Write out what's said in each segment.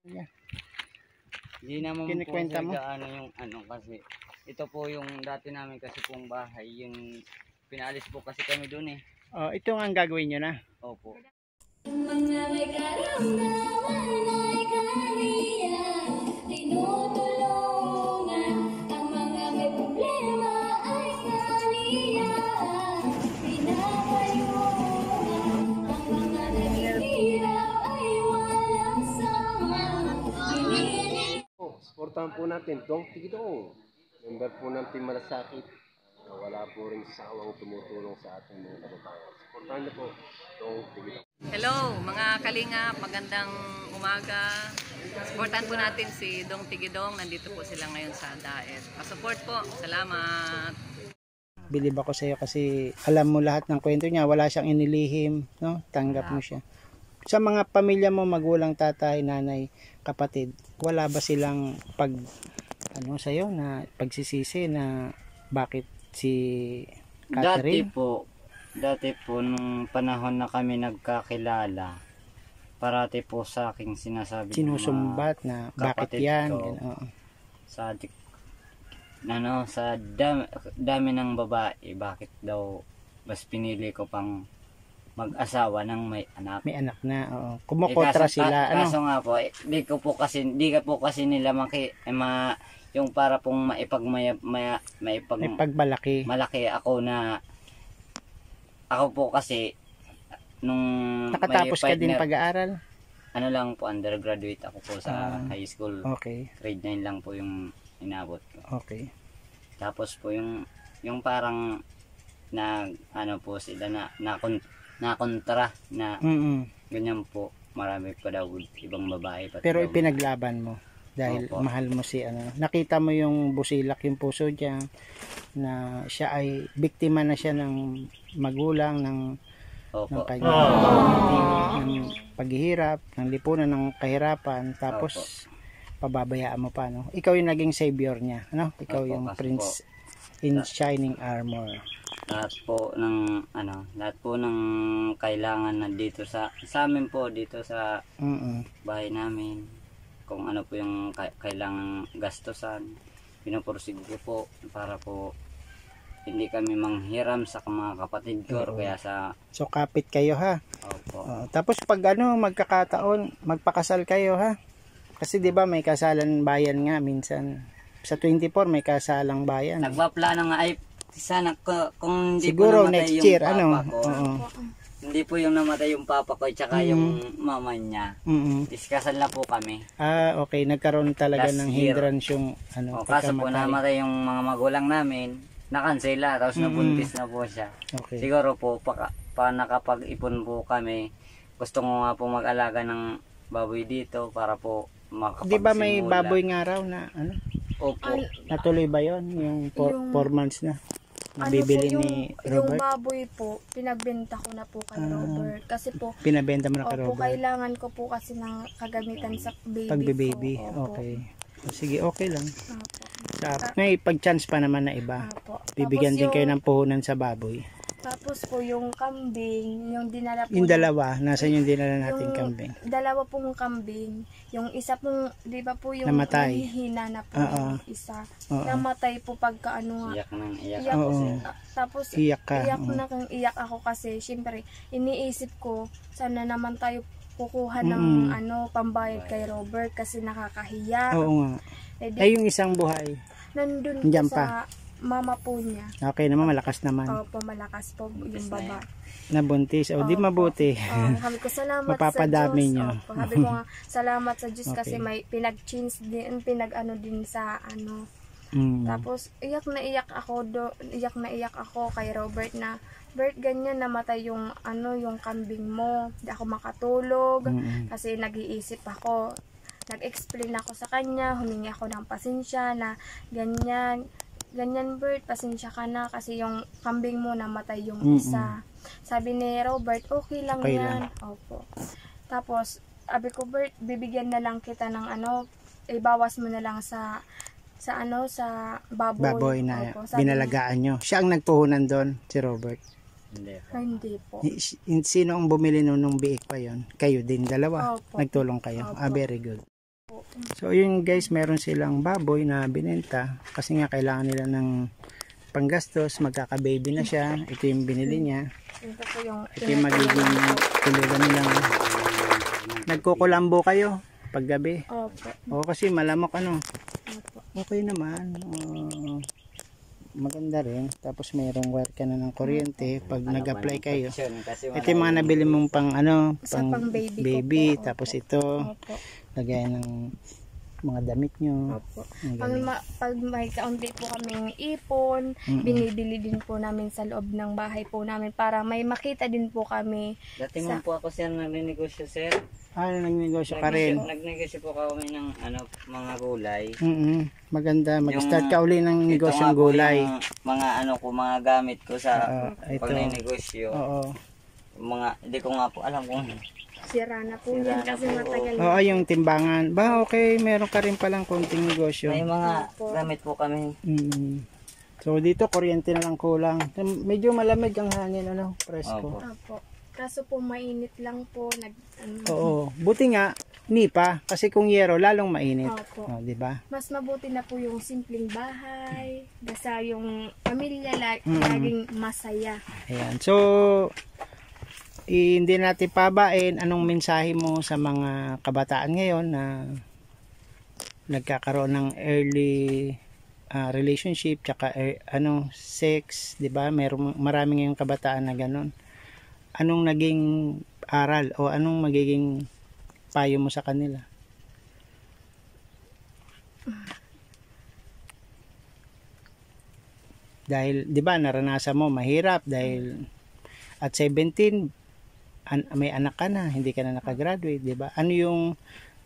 Yeah. Hindi naman po Kinikwenta mo? ano yung ano kasi ito po yung dati namin kasi pong bahay, yung pinaalis po kasi kami doon eh. Oh, ito nga ang gagawin nyo na. Opo. Mga may karamdaman ay kaniya, tinutulungan. Ang mga may problema ay kaniya, pinapayungan. Ang mga naghihirap ay walang sama. Supportahan po natin Dong Tigidong, member po ng Team Malasakit na wala po rin sawang tumutulong sa ating mga kababayan. Supportahan niyo po Dong Tigidong. Hello mga kalingap, magandang umaga. Supportan po natin si Dong Tigidong. Nandito po sila ngayon sa Daet. Pa-support po. Salamat. Bilib ako sa'yo kasi alam mo lahat ng kwento niya. Wala siyang inilihim, no? Tanggap mo siya. Sa mga pamilya mo, magulang, tatay, nanay, kapatid, wala ba silang sa'yo na pagsisisi na bakit si Catherine? Dati po nung panahon na kami nagkakilala, parati po sa aking sinasabi Sinusumbat na bakit yan? Sa dami ng babae, bakit daw mas pinili ko pang mag-asawa ng may anak. May anak na, oo. Kumukontra sila. Kaso nga po, di ka po kasi nila yung para pong maipagmalaki. Malaki ako na ako po kasi nung nakatapos ka din pag-aaral? Ano lang po, undergraduate ako po sa high school. Okay. Grade 9 lang po yung inabot ko. Okay. Tapos po yung parang po sila na kontra na ganyan po, marami pa daw ibang babae. Pero ipinaglaban mo dahil opo, mahal mo si nakita mo yung busilak, yung puso niya na siya ay biktima na siya ng magulang ng kanyang ng paghihirap, ng lipunan, ng kahirapan, tapos pababayaan mo pa, no? Ikaw yung naging savior niya, no? Ikaw yung prince in shining armor. Lahat po ng kailangan na dito sa amin po, dito sa bahay namin, kung ano po yung kailangan gastusan, pinupursige ko po para po hindi kami manghiram sa mga kapatid ko, kaya so kapit kayo, ha? Opo. Tapos pag magkakataon, magpakasal kayo, ha? Kasi 'di ba may kasalan bayan nga minsan. Sa 24 may kasalang bayan. Nagpaplano nga ay sana kung hindi siguro po namatay next yung year papa ko. Hindi po yung namatay yung papa ko at saka yung mama niya. Diskasal na po kami. Okay, nagkaroon talaga last ng year. hindrance yung kaso po namatay yung mga magulang namin, nakansela, tapos nabuntis na po siya. Okay. Siguro po pa nakapag-ipon po kami. Gusto ko nga po mag-alaga ng baboy dito para po makapagsimula. Di ba may baboy nga raw na Opo. Natuloy ba yon yung 4 months na? Nabibili ni Robert? Yung baboy po, pinagbenta ko na po kay Robert. Kasi po, pinabenta mo na kay Robert? Kailangan ko po kasi ng kagamitan sa baby pagbe-baby. Okay. Sige, okay lang. May pag-chance pa naman na iba. Bibigyan din kayo ng puhunan sa baboy. Tapos po yung kambing, yung dinala po. Yung dalawa, nasan yung dinala natin kambing? Dalawa pong kambing. Yung isa pong, di ba po yung namatay. Hihina na po yung isa. Namatay po pagka Iyak nang iyak. Tapos iyak ka. Iyak ako kasi syempre iniisip ko sana naman tayo kukuha ng pambayad kay Robert kasi nakakahiya. Oo nga. Ay yung isang buhay. Nandun po sa mama po niya. Okay naman, malakas naman. Opo, malakas po yung baba. Nabuntis. Di mabuti. Sabi ko salamat mapapadami sa Diyos. nyo. Sabi ko nga salamat sa Diyos kasi may pinag-change din, din sa Tapos iyak na iyak ako kay Robert na Bert, ganyan namatay yung yung kambing mo. Hindi ako makatulog kasi nag-iisip ako. Nag-explain ako sa kanya, humingi ako ng pasensya na ganyan Bert, pasensya ka na kasi yung kambing mo namatay yung isa. Sabi ni Robert, okay lang yan. Opo. Tapos, sabi ko, Bert, bibigyan na lang kita ng ibawas mo na lang sa baboy na binalagaan nyo. Siya ang nagpuhunan doon, si Robert. Hindi po. Sino ang bumili nung biik pa yon? Kayo din, dalawa? Opo. Nagtulong kayo? Opo. Very good. So yun guys, meron silang baboy na binenta kasi nga kailangan nila ng panggastos, magkaka-baby na siya. Ito yung binili niya. Ito yung magiging tulugan nilang. Nagkukulambo kayo paggabi? Opo. Oo, kasi malamok ano. Opo. Okay naman. Maganda rin. Tapos mayroong wire ka na ng kuryente pag nag-apply kayo. Ito yung mga nabili mong pang ano, pang baby, baby. ko po. Tapos ito, Opo. lagay ng mga damit nyo. Opo. Ang Pag, galing. pag may kaunti po kaming ipon, binibili din po namin sa loob ng bahay po namin para may makita din po kami. Dati mo po ako sir nagnegosyo sir. Nagnegosyo ka rin. Nagnegosyo po kami ng ano, mga gulay. Maganda. Mag-start Yung- ka uli ng Ito negosyong nga po gulay. yung mga ano ko, mga gamit ko sa ito. pag negosyo. Oo. Mga, hindi ko nga po alam kung Sira na po Sira yan na kasi po. matagal na. Oo, yung timbangan. Ba, okay. Meron ka rin palang konting negosyo. may mga gamit po kami. So, dito, kuryente na lang kulang. Medyo malamig ang hangin, ano, presko. Opo. Opo. Kaso po mainit lang po. Oo. Buti nga, nipa. Kasi kung yero, lalong mainit. Opo. Oh, di ba? Mas mabuti na po yung simpleng bahay. Basta yung pamilya laging masaya. Ayan. So, hindi natin pabain. Anong mensahe mo sa mga kabataan ngayon na nagkakaroon ng early relationship tsaka sex, 'di ba? Maraming ngayong kabataan na ganun. Anong naging aral o anong magiging payo mo sa kanila? Dahil 'di ba naranasan mo mahirap dahil at 17 may anak ka na, hindi ka na nakagraduate, 'di ba? Ano yung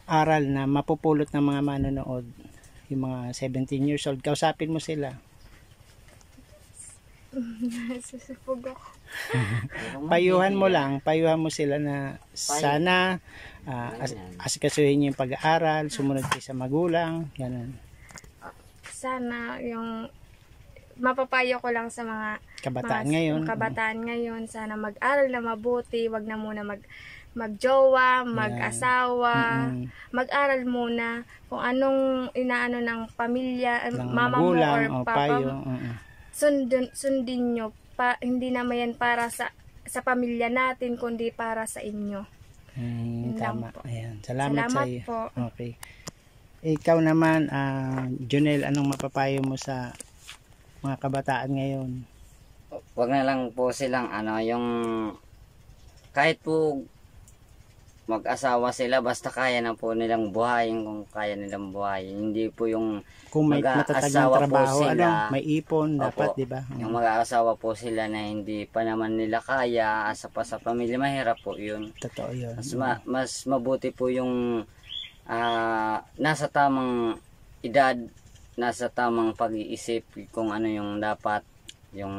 aral na mapupulot ng mga manonood, yung mga 17 years old? Kausapin mo sila. Susupog ako. Payuhan mo sila na sana asikasuhin niyo yung pag-aaral, sumunod kayo sa magulang, ganun. Sana yung mapapayo ko lang sa mga kabataan ngayon, sana mag-aral na mabuti, wag na muna magjowa, mag-asawa, mag-aral muna kung anong inaano ng pamilya, mama mo or papa mo. Sundin nyo, hindi naman yan para sa pamilya natin, kundi para sa inyo. Tama. Ayan. Salamat sa iyo. Po. Okay. Ikaw naman, Jonel, anong mapapayo mo sa mga kabataan ngayon? Wag na lang po silang ano, yung kahit po mag-asawa sila, basta kaya na po nilang buhayin kung kaya nilang buhayin. Hindi po yung kung may matatag na trabaho, may ipon, dapat, di ba? Yung mag-aasawa po sila na hindi pa naman nila kaya, asa pa sa pamilya, mahirap po yun. Totoo yun. Mas mabuti po yung nasa tamang edad, nasa tamang pag-iisip kung ano yung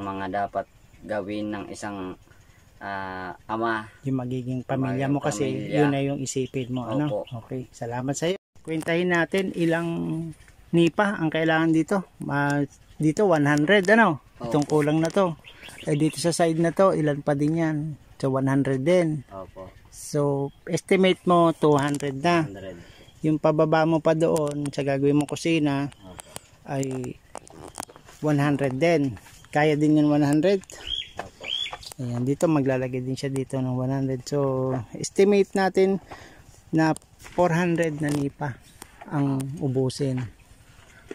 mga dapat gawin ng isang ama. Yung magiging pamilya mo kasi yun na yung isipin mo. Ano? Okay, salamat sa iyo. Kwentahin natin ilang nipa ang kailangan dito. Dito 100 ano? Itong kulang na to. Dito sa side na to, ilan pa din yan? So 100 din. Opo. So estimate mo 200 na. 100. Yung pababa mo pa doon sa gagawin mong kusina ay 100 din. Kaya din yun 100. Ayan, dito maglalagay din siya dito ng 100. So, estimate natin na 400 na nipa ang ubusin.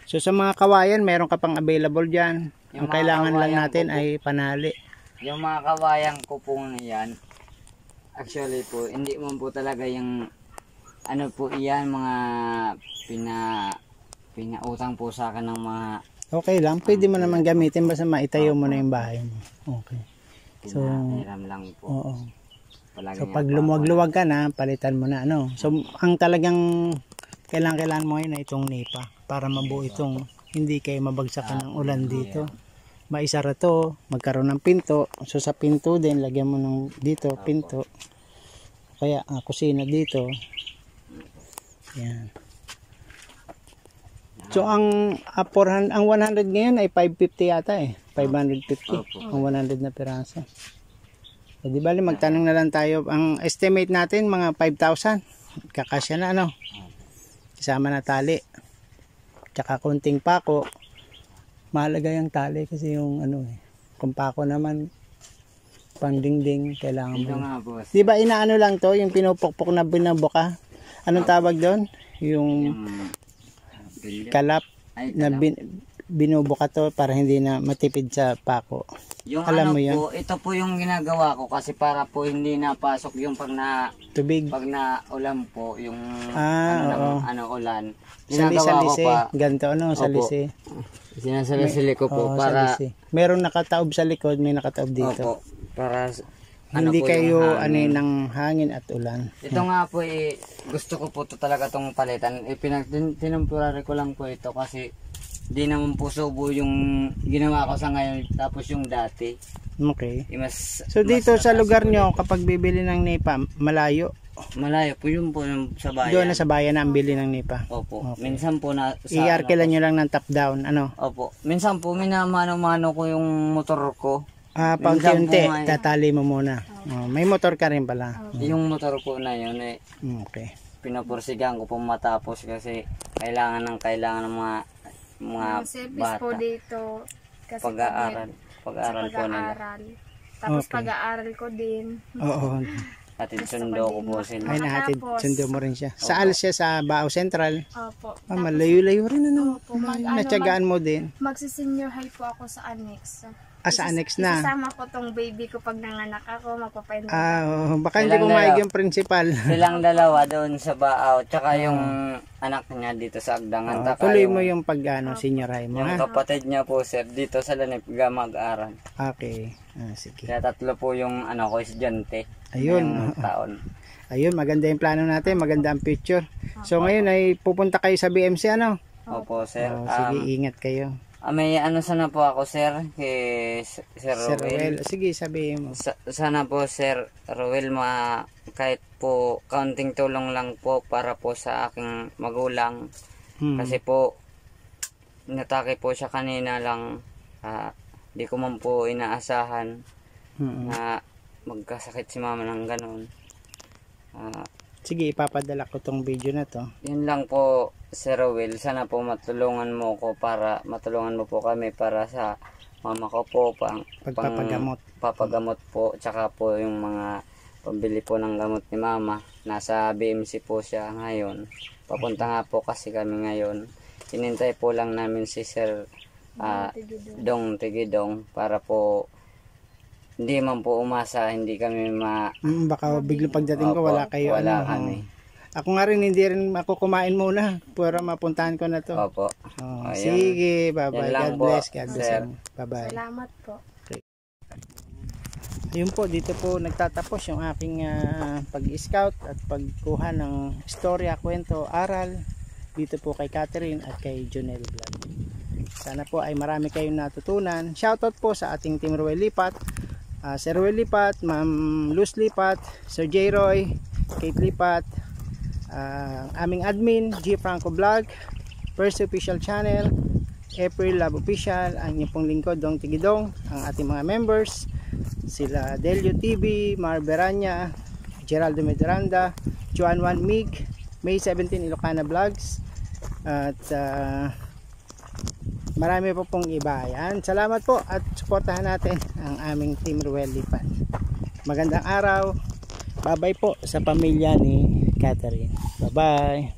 So, sa mga kawayan, meron ka pang available dyan. Ang kailangan lang natin ay panali. Yung mga kawayan ko pong yan, actually po, hindi mo po talaga yung ano po iyan, mga pinautang po sa akin ng mga okay lang, pwede mo naman gamitin basta maitayo mo na yung bahay mo. Okay. So, pinahiram lang po. Oo. So, pag lumuwag-luwag ka na, palitan mo na, ano. So, ang talagang kailangan mo ngayon na itong nipa para mabuo itong hindi kayo mabagsakan ng ulan dito. Maisara to, magkaroon ng pinto. So, sa pinto din, lagyan mo ng dito, pinto. Kaya, kusina dito. Yan. So, ang 100 ngayon ay 550 yata eh. 550 ang 100 na piraso. So, di bali magtanong na lang tayo. Ang estimate natin mga 5,000. Kakasya na ano. nagsama na tali. Tsaka kunting pako. Mahalaga yung tali kasi yung ano eh. Kung pako naman, pangdingding, kailangan Ito mo. nga boss. Di ba inaano lang to, yung pinupukpok na binabuka? Anong tawag doon? Yung Bilyo. kalap Ay, na kalap. binubuka to para hindi na matipid sa pako. Yung alam ano mo yan? po, ito po yung ginagawa ko kasi para po hindi napasok yung pag Tubig. naulan po, yung Oo. ulan. Ginagawa ko Salisi. pa, Ganito ano, salisi. sinasalisili ko po Oo, para, salisi. Merong nakataob sa likod, may nakataob dito. opo, para Hindi po kayo yung ano hangin. ng hangin at ulan. Ito nga po gusto ko po to talaga tong palitan. Tinumporary ko lang po ito kasi di naman po subo yung ginawa ko sa ngayon tapos yung dati. Okay. Mas So dito sa mataas lugar po nyo, kapag bibili ng nipa, malayo. malayo po yung sa bayan. Doon na sa bayan na ang bili ng nipa. Opo. Okay. Minsan po na I-arkilan nyo lang ng top down. Ano? Opo. Minsan po minamano-mano ko yung motor ko. Paunti-unti, Minsan po nga tatali mo muna. May motor ka rin pala. Yung motor ko na yun Okay. pinapursigan ko po matapos kasi kailangan ng mga Ang service po bata. dito. Kasi Pag-aaral po nila. pag-aaral. Tapos Okay. pag-aaral ko din. Oo. Atid Gusto sundo ko ko din po sila. Ay, nahatid. Makatapos. Sundo mo rin siya. Saan siya? Sa Bao Central? Opo. Malayo-layo rin ano. Opo, Natyagaan mo din. Magsi-senior high po ako sa annex. Sa annex na. Isasama ko tong baby ko pag nanganak ako, magpapainda. Baka hindi pumayag yung principal. Silang dalawa doon sa Baaw, tsaka yung anak niya dito sa Agdangan. Taka Tuloy mo yung senior high mo, yung ha? kapatid niya po sir dito sa Lanip mag-aaral. Okay. Sige. Kaya tatlo po yung ko estudyante. Ayun. Ngayong taon. Ayun, maganda yung plano natin. Maganda ang picture. So ngayon ay pupunta kayo sa BMC, ano? Opo sir. Sige, ingat kayo. May sana po ako sir kay Sir Sir Roel. Roel. Sige, sabihin mo. Sana po Sir Roel kahit po kaunting tulong lang po para po sa aking magulang. Kasi po natake po siya kanina lang, di ko man po inaasahan na magkasakit si mama ng ganun. Sige, ipapadala ko tong video na to. Yun lang po Sir Roel, sana po matulungan mo po kami para sa mama ko po papagamot po, tsaka po yung mga pambili po ng gamot ni mama. Nasa BMC po siya ngayon, papunta nga po kasi kami ngayon. Hinintay po lang namin si Sir Dong Tigidong para po hindi man po umasa, hindi kami baka biglang pagdating ko, wala kayo. Wala kami. Ako nga rin, hindi rin ako kumain muna para mapuntahan ko na to. Opo. Sige, bye-bye. Yan lang God bless. po, God bless. sir. Bye-bye. Salamat po. Ayun po, dito po nagtatapos yung aking pag-scout at pagkuha ng istorya, kwento, aral dito po kay Catherine at kay Jonel Vlog. Sana po ay marami kayong natutunan. Shoutout po sa ating Team Roel Lipat, Sir Roel Lipat, Ma'am Luz Lipat, Sir J. Roy, Kate Lipat, aming admin, G. Franco Vlog, First Official Channel, April Love Official, ang inyong pong lingkod, Dong Tigidong, ang ating mga members, sila Delio TV, Mar Beranya, Geraldo Medranda, Juan Juan Mig, May 17 Ilocana Vlogs, at marami po pong iba. Yan. Salamat po at suportahan natin ang aming Team Roel Lipat. Magandang araw. Bye-bye po sa pamilya ni Catherine. Bye-bye.